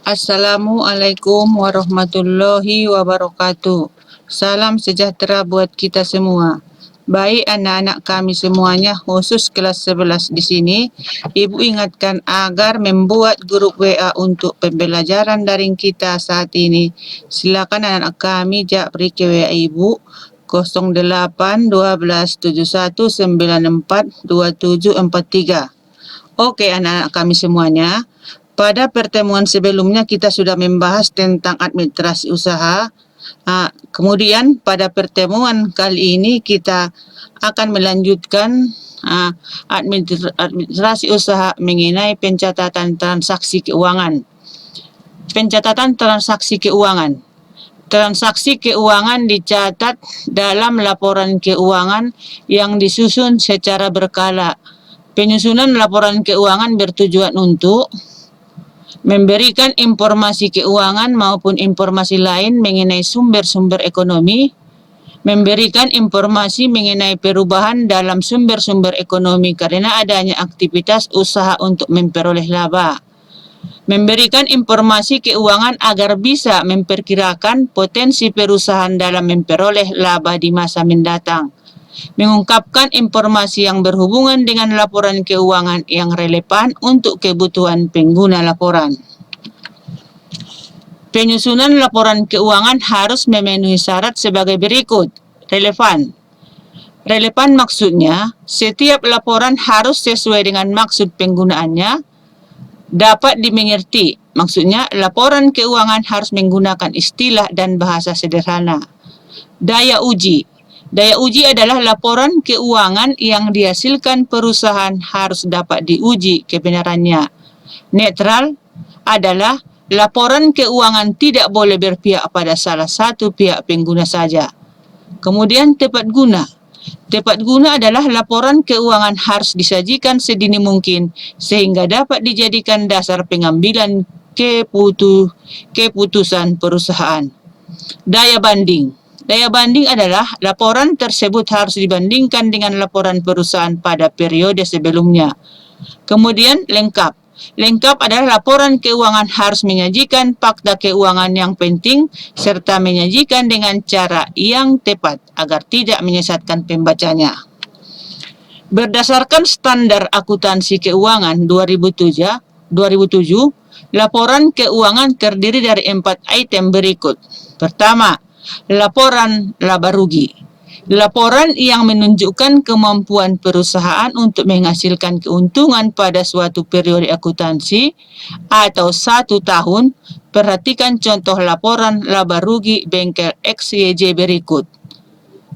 Assalamualaikum warahmatullahi wabarakatuh. Salam sejahtera buat kita semua. Baik anak-anak kami semuanya, khusus kelas 11 di sini, Ibu ingatkan agar membuat grup WA untuk pembelajaran daring kita saat ini. Silakan anak-anak kami beri ke WA Ibu 08 12 71 94 2743. Oke anak-anak kami semuanya, pada pertemuan sebelumnya kita sudah membahas tentang administrasi usaha. Kemudian pada pertemuan kali ini kita akan melanjutkan administrasi usaha mengenai pencatatan transaksi keuangan. Pencatatan transaksi keuangan. Transaksi keuangan dicatat dalam laporan keuangan yang disusun secara berkala. Penyusunan laporan keuangan bertujuan untuk memberikan informasi keuangan maupun informasi lain mengenai sumber-sumber ekonomi, memberikan informasi mengenai perubahan dalam sumber-sumber ekonomi karena adanya aktivitas usaha untuk memperoleh laba, memberikan informasi keuangan agar bisa memperkirakan potensi perusahaan dalam memperoleh laba di masa mendatang, mengungkapkan informasi yang berhubungan dengan laporan keuangan yang relevan untuk kebutuhan pengguna laporan. Penyusunan laporan keuangan harus memenuhi syarat sebagai berikut. Relevan. Relevan maksudnya, setiap laporan harus sesuai dengan maksud penggunaannya, dapat dimengerti. Maksudnya, laporan keuangan harus menggunakan istilah dan bahasa sederhana. Daya uji. Daya uji adalah laporan keuangan yang dihasilkan perusahaan harus dapat diuji kebenarannya. Netral adalah laporan keuangan tidak boleh berpihak pada salah satu pihak pengguna saja. Kemudian tepat guna. Tepat guna adalah laporan keuangan harus disajikan sedini mungkin sehingga dapat dijadikan dasar pengambilan keputusan perusahaan. Daya banding. Daya banding adalah laporan tersebut harus dibandingkan dengan laporan perusahaan pada periode sebelumnya. Kemudian lengkap. Lengkap adalah laporan keuangan harus menyajikan fakta keuangan yang penting serta menyajikan dengan cara yang tepat agar tidak menyesatkan pembacanya. Berdasarkan standar akuntansi keuangan 2007, laporan keuangan terdiri dari 4 item berikut. Pertama, laporan laba rugi. Laporan yang menunjukkan kemampuan perusahaan untuk menghasilkan keuntungan pada suatu periode akuntansi atau 1 tahun. Perhatikan contoh laporan laba rugi bengkel XYJ berikut.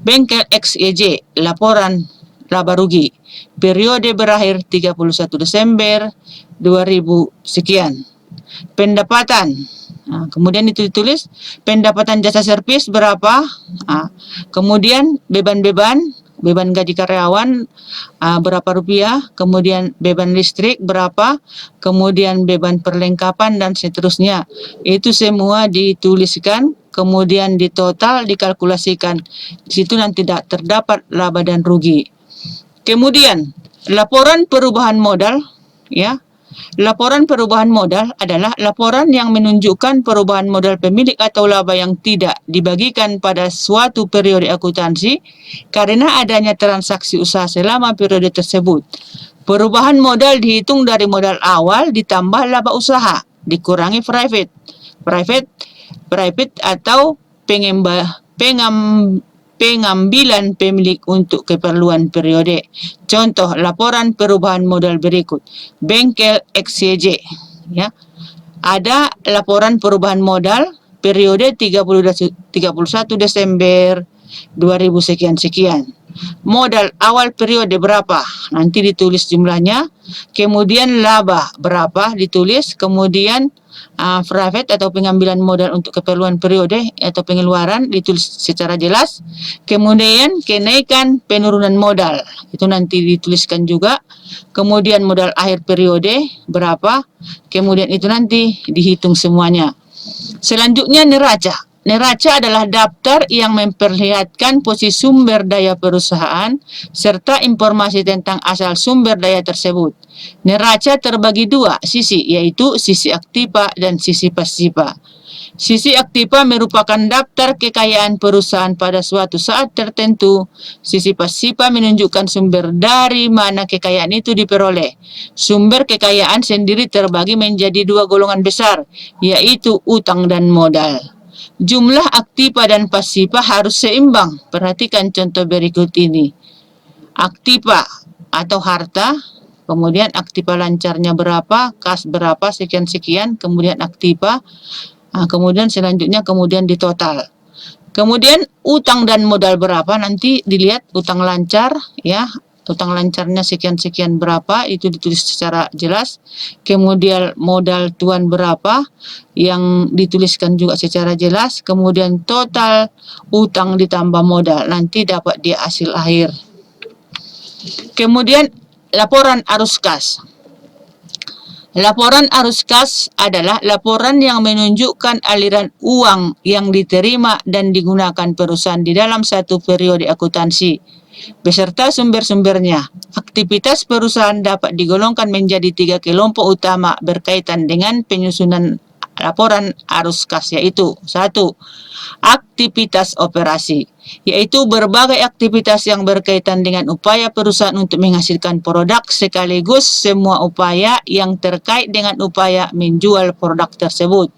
Bengkel XYJ, laporan laba rugi. Periode berakhir 31 Desember 2000 sekian. Pendapatan. Kemudian itu ditulis pendapatan jasa servis berapa, kemudian beban gaji karyawan berapa rupiah, kemudian beban listrik berapa, kemudian beban perlengkapan dan seterusnya. Itu semua dituliskan, kemudian ditotal, dikalkulasikan. Di situ nanti tidak terdapat laba dan rugi. Kemudian laporan perubahan modal, ya. Laporan perubahan modal adalah laporan yang menunjukkan perubahan modal pemilik atau laba yang tidak dibagikan pada suatu periode akuntansi karena adanya transaksi usaha selama periode tersebut. Perubahan modal dihitung dari modal awal ditambah laba usaha, dikurangi private atau pengambilan pemilik untuk keperluan periode. Contoh laporan perubahan modal berikut. Bengkel XYJ, ya. Ada laporan perubahan modal periode 31 Desember 2000 sekian. Modal awal periode berapa? Nanti ditulis jumlahnya. Kemudian laba berapa ditulis. Kemudian private atau pengambilan modal untuk keperluan periode atau pengeluaran ditulis secara jelas. Kemudian kenaikan penurunan modal itu nanti dituliskan juga. Kemudian modal akhir periode berapa, kemudian itu nanti dihitung semuanya. Selanjutnya neraca. Neraca adalah daftar yang memperlihatkan posisi sumber daya perusahaan serta informasi tentang asal sumber daya tersebut. Neraca terbagi dua sisi, yaitu sisi aktiva dan sisi pasiva. Sisi aktiva merupakan daftar kekayaan perusahaan pada suatu saat tertentu. Sisi pasiva menunjukkan sumber dari mana kekayaan itu diperoleh. Sumber kekayaan sendiri terbagi menjadi dua golongan besar, yaitu utang dan modal. Jumlah aktiva dan pasiva harus seimbang. Perhatikan contoh berikut ini. Aktiva atau harta, kemudian aktiva lancarnya berapa, kas berapa, sekian-sekian, kemudian aktiva, kemudian selanjutnya kemudian ditotal. Kemudian utang dan modal berapa, nanti dilihat utang lancar, ya, utang lancarnya sekian-sekian berapa, itu ditulis secara jelas. Kemudian modal tuan berapa, yang dituliskan juga secara jelas. Kemudian total utang ditambah modal, nanti dapat dia hasil akhir. Kemudian laporan arus kas. Laporan arus kas adalah laporan yang menunjukkan aliran uang yang diterima dan digunakan perusahaan di dalam satu periode akuntansi beserta sumber-sumbernya. Aktivitas perusahaan dapat digolongkan menjadi 3 kelompok utama berkaitan dengan penyusunan laporan arus kas, yaitu 1. Aktivitas operasi, yaitu berbagai aktivitas yang berkaitan dengan upaya perusahaan untuk menghasilkan produk sekaligus semua upaya yang terkait dengan upaya menjual produk tersebut.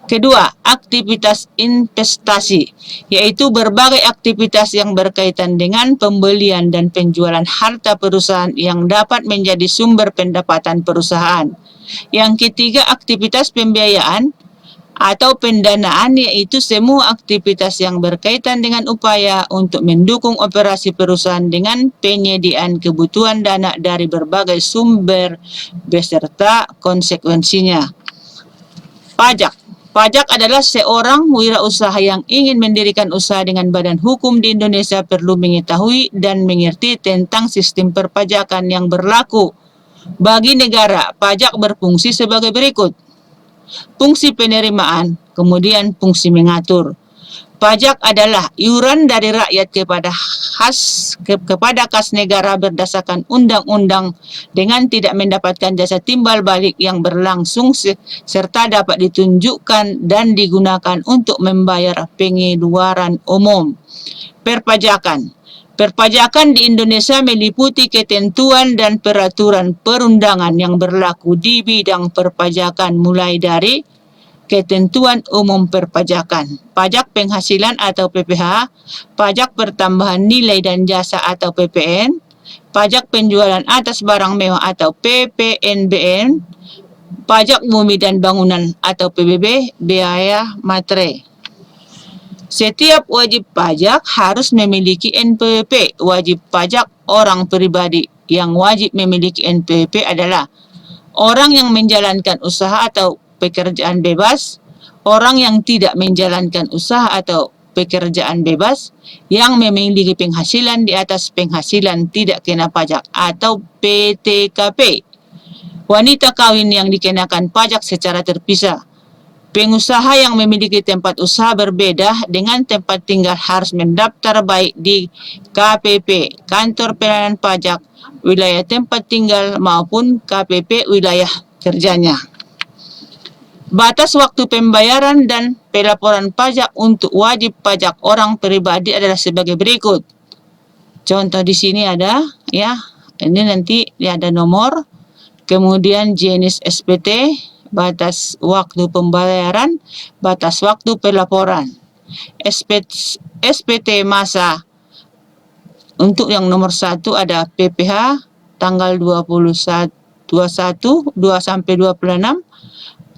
Kedua, aktivitas investasi, yaitu berbagai aktivitas yang berkaitan dengan pembelian dan penjualan harta perusahaan yang dapat menjadi sumber pendapatan perusahaan. Yang ketiga, aktivitas pembiayaan atau pendanaan, yaitu semua aktivitas yang berkaitan dengan upaya untuk mendukung operasi perusahaan dengan penyediaan kebutuhan dana dari berbagai sumber beserta konsekuensinya. Pajak. Pajak adalah seorang wirausaha yang ingin mendirikan usaha dengan badan hukum di Indonesia perlu mengetahui dan mengerti tentang sistem perpajakan yang berlaku. Bagi negara, pajak berfungsi sebagai berikut. Fungsi penerimaan, kemudian fungsi mengatur. Pajak adalah iuran dari rakyat kepada kas negara berdasarkan undang-undang dengan tidak mendapatkan jasa timbal balik yang berlangsung serta dapat ditunjukkan dan digunakan untuk membayar pengeluaran umum. Perpajakan. Perpajakan di Indonesia meliputi ketentuan dan peraturan perundangan yang berlaku di bidang perpajakan mulai dari ketentuan umum perpajakan, pajak penghasilan atau PPh, pajak pertambahan nilai dan jasa atau PPN, pajak penjualan atas barang mewah atau PPNBM, pajak bumi dan bangunan atau PBB, biaya materai. Setiap wajib pajak harus memiliki NPWP. Wajib pajak orang pribadi yang wajib memiliki NPWP adalah orang yang menjalankan usaha atau pekerjaan bebas, orang yang tidak menjalankan usaha atau pekerjaan bebas, yang memiliki penghasilan di atas penghasilan tidak kena pajak atau PTKP, wanita kawin yang dikenakan pajak secara terpisah, pengusaha yang memiliki tempat usaha berbeda dengan tempat tinggal harus mendaftar baik di KPP, Kantor Pelayanan Pajak, wilayah tempat tinggal maupun KPP wilayah kerjanya. Batas waktu pembayaran dan pelaporan pajak untuk wajib pajak orang pribadi adalah sebagai berikut. Contoh di sini ada, ya, ini nanti ada nomor, kemudian jenis SPT, batas waktu pembayaran, batas waktu pelaporan. SPT masa untuk yang nomor 1 ada PPh tanggal 21 sampai 26,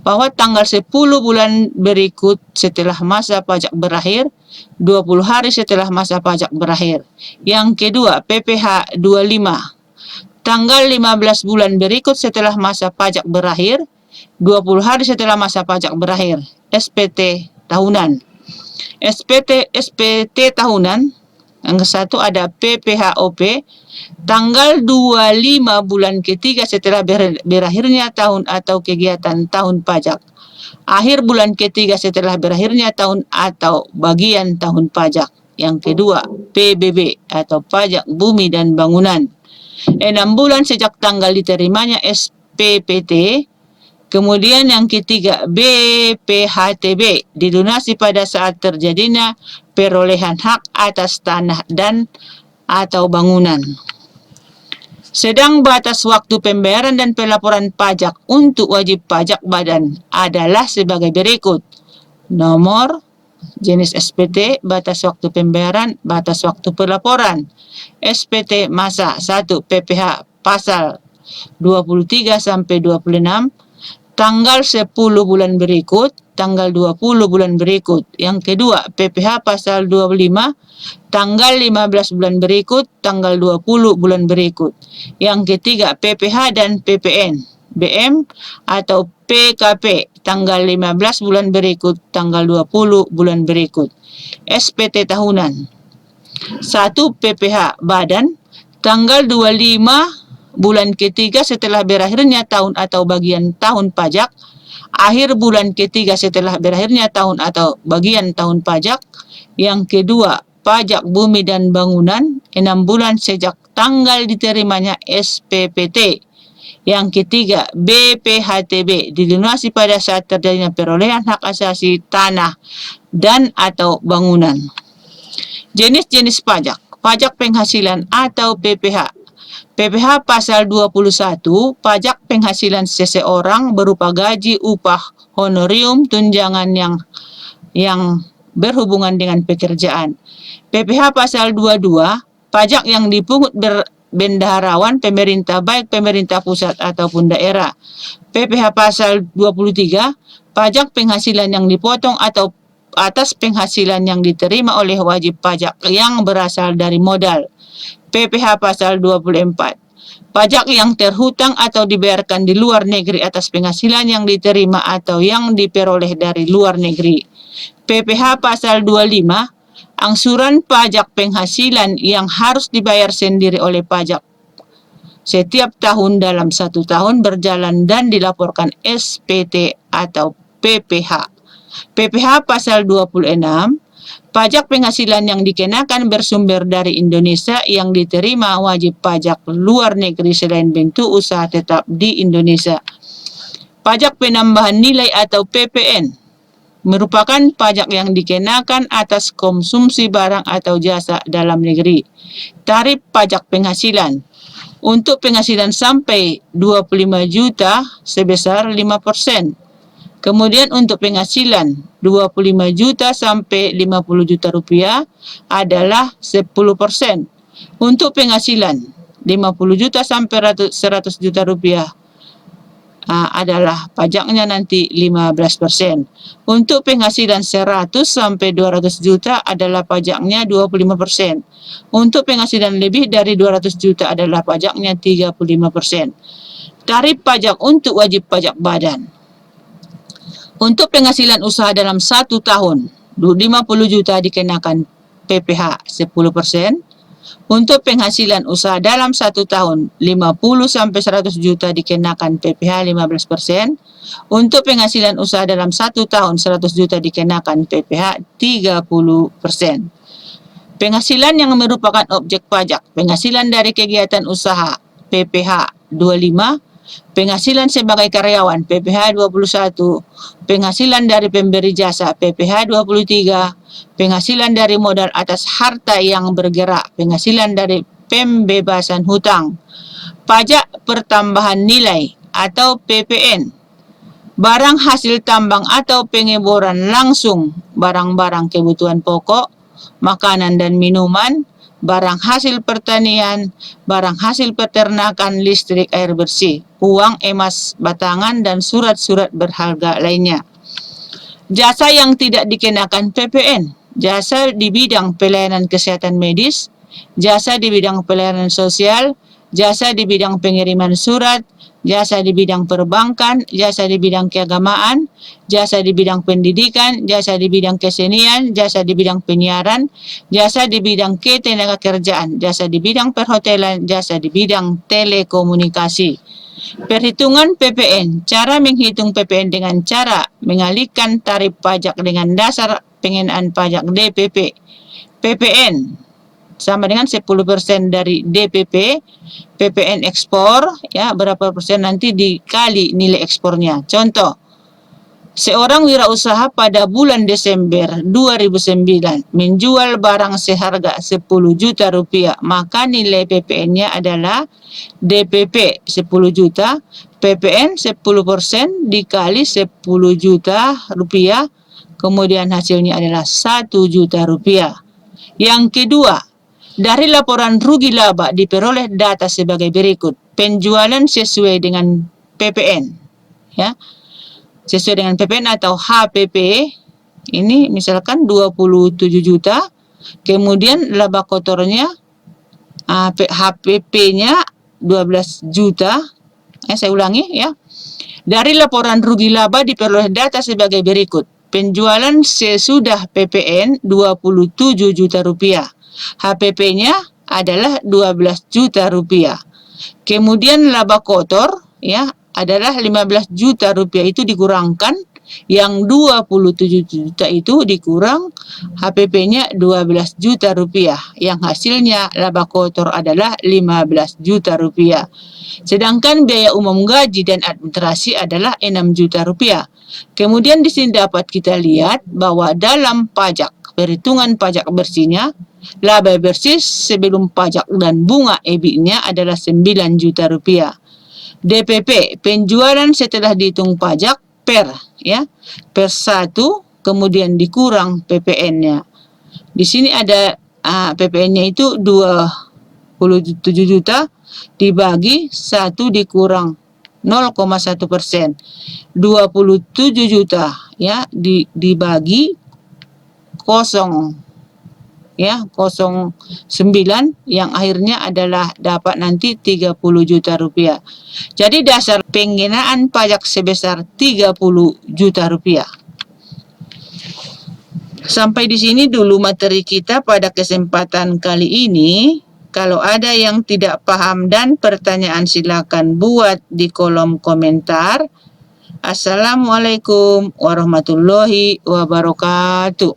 bahwa tanggal 10 bulan berikut setelah masa pajak berakhir, 20 hari setelah masa pajak berakhir. Yang kedua, PPh 25, tanggal 15 bulan berikut setelah masa pajak berakhir, 20 hari setelah masa pajak berakhir. SPT tahunan. SPT tahunan, yang ke-1 ada PPHOP, tanggal 25 bulan ketiga setelah berakhirnya tahun atau kegiatan tahun pajak. akhir bulan ketiga setelah berakhirnya tahun atau bagian tahun pajak. Yang kedua, PBB atau pajak bumi dan bangunan. 6 bulan sejak tanggal diterimanya SPPT. Kemudian yang ketiga, BPHTB, dilunasi pada saat terjadinya perolehan hak atas tanah dan atau bangunan. Sedang batas waktu pembayaran dan pelaporan pajak untuk wajib pajak badan adalah sebagai berikut. Nomor, jenis SPT, batas waktu pembayaran, batas waktu pelaporan. SPT masa 1 PPh pasal 23 sampai 26, tanggal 10 bulan berikut, tanggal 20 bulan berikut. Yang kedua, PPh pasal 25, tanggal 15 bulan berikut, tanggal 20 bulan berikut. Yang ketiga, PPh dan PPN, BM atau PKP, tanggal 15 bulan berikut, tanggal 20 bulan berikut. SPT tahunan. 1 PPh badan, tanggal 25 bulan ketiga setelah berakhirnya tahun atau bagian tahun pajak, akhir bulan ketiga setelah berakhirnya tahun atau bagian tahun pajak. Yang kedua, pajak bumi dan bangunan 6 bulan sejak tanggal diterimanya SPPT. Yang ketiga, BPHTB, dilunasi pada saat terjadinya perolehan hak asasi tanah dan atau bangunan. Jenis-jenis pajak. Pajak penghasilan atau PPh. PPh pasal 21, pajak penghasilan seseorang berupa gaji, upah, honorium, tunjangan yang berhubungan dengan pekerjaan. PPh pasal 22, pajak yang dipungut bendaharawan pemerintah baik pemerintah pusat ataupun daerah. PPh pasal 23, pajak penghasilan yang dipotong atau atas penghasilan yang diterima oleh wajib pajak yang berasal dari modal. PPh pasal 24, pajak yang terhutang atau dibayarkan di luar negeri atas penghasilan yang diterima atau yang diperoleh dari luar negeri. PPh pasal 25, angsuran pajak penghasilan yang harus dibayar sendiri oleh pajak setiap tahun dalam 1 tahun berjalan dan dilaporkan SPT atau PPh. PPh pasal 26, pajak penghasilan yang dikenakan bersumber dari Indonesia yang diterima wajib pajak luar negeri selain bentuk usaha tetap di Indonesia. Pajak penambahan nilai atau PPN merupakan pajak yang dikenakan atas konsumsi barang atau jasa dalam negeri. Tarif pajak penghasilan. Untuk penghasilan sampai 25 juta sebesar 5%. Kemudian untuk penghasilan 25 juta sampai 50 juta rupiah adalah 10%. Untuk penghasilan 50 juta sampai 100 juta rupiah adalah pajaknya nanti 15%. Untuk penghasilan 100 sampai 200 juta adalah pajaknya 25%. Untuk penghasilan lebih dari 200 juta adalah pajaknya 35%. Tarif pajak untuk wajib pajak badan. Untuk penghasilan usaha dalam 1 tahun, 50 juta dikenakan PPh 10%. Untuk penghasilan usaha dalam 1 tahun, 50 sampai 100 juta dikenakan PPh 15%. Untuk penghasilan usaha dalam 1 tahun, 100 juta dikenakan PPh 30%. Penghasilan yang merupakan objek pajak, penghasilan dari kegiatan usaha PPh 25, penghasilan sebagai karyawan PPh 21, penghasilan dari pemberi jasa PPh 23, penghasilan dari modal atas harta yang bergerak, penghasilan dari pembebasan hutang. Pajak pertambahan nilai atau PPN. Barang hasil tambang atau pengeboran langsung, barang-barang kebutuhan pokok, makanan dan minuman, barang hasil pertanian, barang hasil peternakan, listrik, air bersih, uang, emas, batangan, dan surat-surat berharga lainnya. Jasa yang tidak dikenakan PPN, jasa di bidang pelayanan kesehatan medis, jasa di bidang pelayanan sosial, jasa di bidang pengiriman surat, jasa di bidang perbankan, jasa di bidang keagamaan, jasa di bidang pendidikan, jasa di bidang kesenian, jasa di bidang penyiaran, jasa di bidang ketenagakerjaan, jasa di bidang perhotelan, jasa di bidang telekomunikasi. Perhitungan PPN. Cara menghitung PPN dengan cara mengalihkan tarif pajak dengan dasar pengenaan pajak DPP. PPN sama dengan 10% dari DPP, PPN ekspor, ya, berapa persen nanti dikali nilai ekspornya. Contoh, seorang wirausaha pada bulan Desember 2009 menjual barang seharga 10 juta rupiah, maka nilai PPN-nya adalah DPP 10 juta, PPN 10% dikali 10 juta rupiah, kemudian hasilnya adalah 1 juta rupiah. Yang kedua, dari laporan rugi laba diperoleh data sebagai berikut. Penjualan sesuai dengan PPN, ya, sesuai dengan PPN atau HPP. Ini misalkan 27 juta, kemudian laba kotornya HPP-nya 12 juta. Saya ulangi, ya. Dari laporan rugi laba diperoleh data sebagai berikut. Penjualan sesudah PPN 27 juta rupiah. HPP-nya adalah 12 juta rupiah. Kemudian laba kotor, ya, adalah 15 juta rupiah, itu dikurangkan yang 27 juta itu dikurang HPP-nya 12 juta rupiah, yang hasilnya laba kotor adalah 15 juta rupiah. Sedangkan biaya umum gaji dan administrasi adalah 6 juta rupiah. Kemudian di sini dapat kita lihat bahwa dalam pajak, perhitungan pajak bersihnya, laba bersih sebelum pajak dan bunga EBIT-nya adalah 9 juta rupiah. DPP, penjualan setelah dihitung pajak per 1, kemudian dikurang PPN-nya. Di sini ada PPN-nya itu 27 juta dibagi 1 dikurang 0,1%. 27 juta, ya, dibagi 0,09 yang akhirnya adalah dapat nanti 30 juta rupiah. Jadi dasar pengenaan pajak sebesar 30 juta rupiah. Sampai di sini dulu materi kita pada kesempatan kali ini. Kalau ada yang tidak paham dan pertanyaan silakan buat di kolom komentar. Assalamualaikum warahmatullahi wabarakatuh.